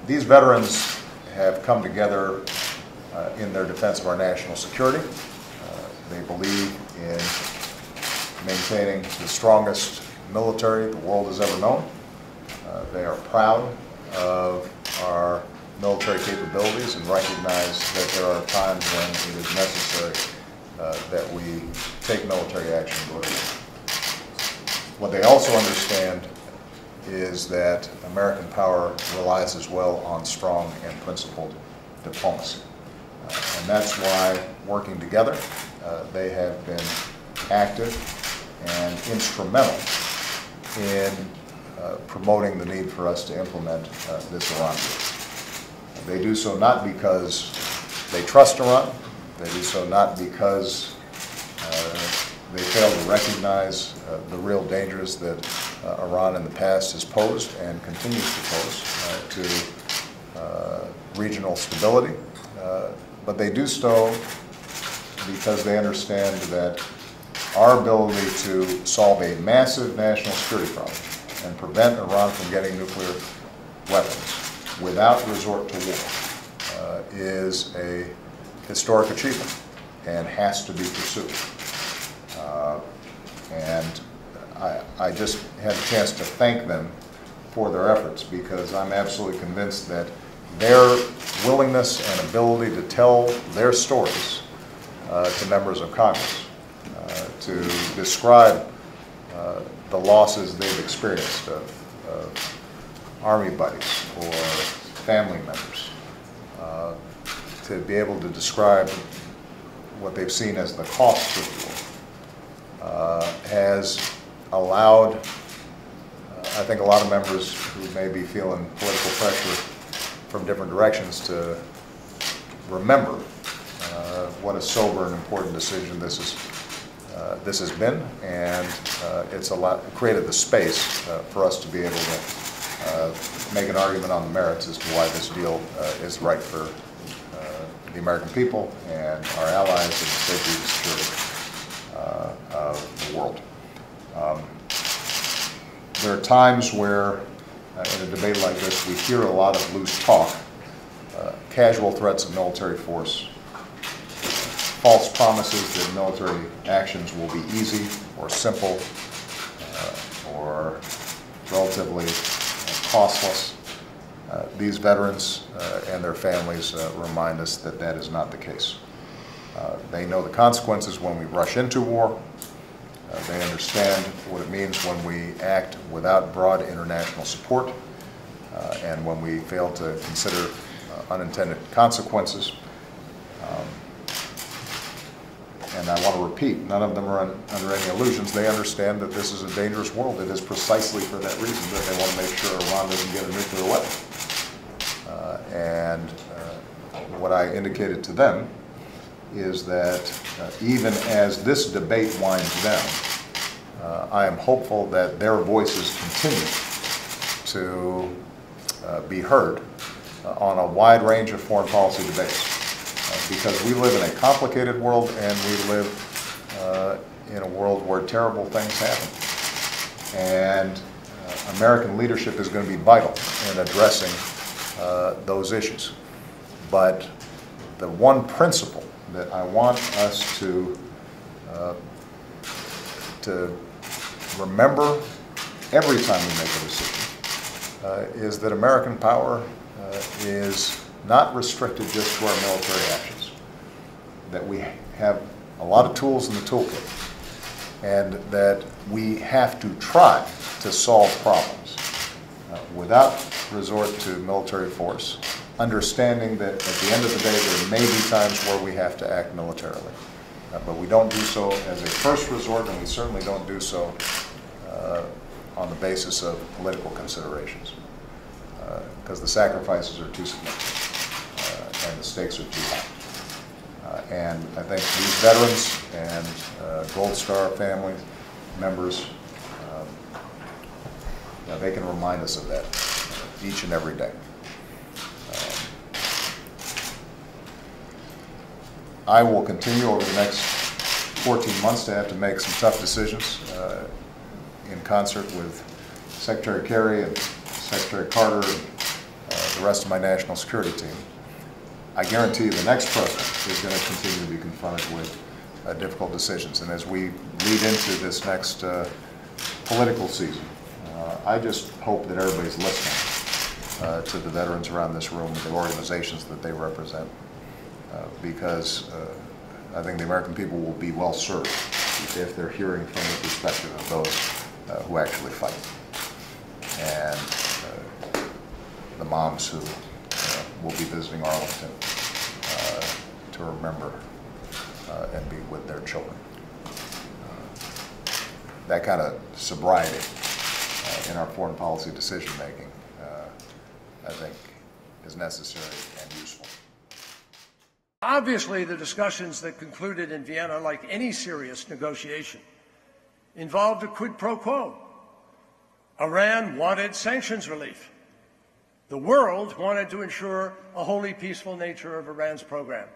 These veterans have come together in their defense of our national security. They believe in maintaining the strongest military the world has ever known. They are proud of our military capabilities and recognize that there are times when it is necessary that we take military action globally. What they also understand is that American power relies as well on strong and principled diplomacy. And that's why, working together, they have been active and instrumental in promoting the need for us to implement this Iran deal. They do so not because they trust Iran, they do so not because they fail to recognize the real dangers that Iran in the past has posed and continues to pose to regional stability, but they do so because they understand that our ability to solve a massive national security problem and prevent Iran from getting nuclear weapons without resort to war is a historic achievement and has to be pursued. And I just had a chance to thank them for their efforts, because I'm absolutely convinced that their willingness and ability to tell their stories to members of Congress, to describe the losses they've experienced of Army buddies or family members, to be able to describe what they've seen as the cost of war, has allowed, I think, a lot of members who may be feeling political pressure from different directions to remember what a sober and important decision this has been, and it's created the space for us to be able to make an argument on the merits as to why this deal is right for the American people and our allies and the safety and security of the world. There are times where, in a debate like this, we hear a lot of loose talk, casual threats of military force, false promises that military actions will be easy or simple or relatively costless. These veterans and their families remind us that that is not the case. They know the consequences when we rush into war. They understand what it means when we act without broad international support and when we fail to consider unintended consequences. And I want to repeat, none of them are under any illusions. They understand that this is a dangerous world. It is precisely for that reason that they want to make sure Iran doesn't get a nuclear weapon. And what I indicated to them is that even as this debate winds down, I am hopeful that their voices continue to be heard on a wide range of foreign policy debates. Because we live in a complicated world, and we live in a world where terrible things happen. And American leadership is going to be vital in addressing those issues. But the one principle that I want us to remember every time we make a decision is that American power is not restricted just to our military actions, that we have a lot of tools in the toolkit, and that we have to try to solve problems without resort to military force, understanding that at the end of the day there may be times where we have to act militarily. But we don't do so as a first resort, and we certainly don't do so on the basis of political considerations, because the sacrifices are too significant and the stakes are too high. And I think these veterans and Gold Star family members, they can remind us of that each and every day. I will continue over the next 14 months to have to make some tough decisions in concert with Secretary Kerry and Secretary Carter and the rest of my national security team. I guarantee the next president is going to continue to be confronted with difficult decisions. And as we lead into this next political season, I just hope that everybody's listening to the veterans around this room and the organizations that they represent, because I think the American people will be well served if they're hearing from the perspective of those who actually fight. And the moms who will be visiting Arlington to remember and be with their children. That kind of sobriety in our foreign policy decision making, I think, is necessary and useful. Obviously, the discussions that concluded in Vienna, like any serious negotiation, involved a quid pro quo. Iran wanted sanctions relief. The world wanted to ensure a wholly peaceful nature of Iran's program.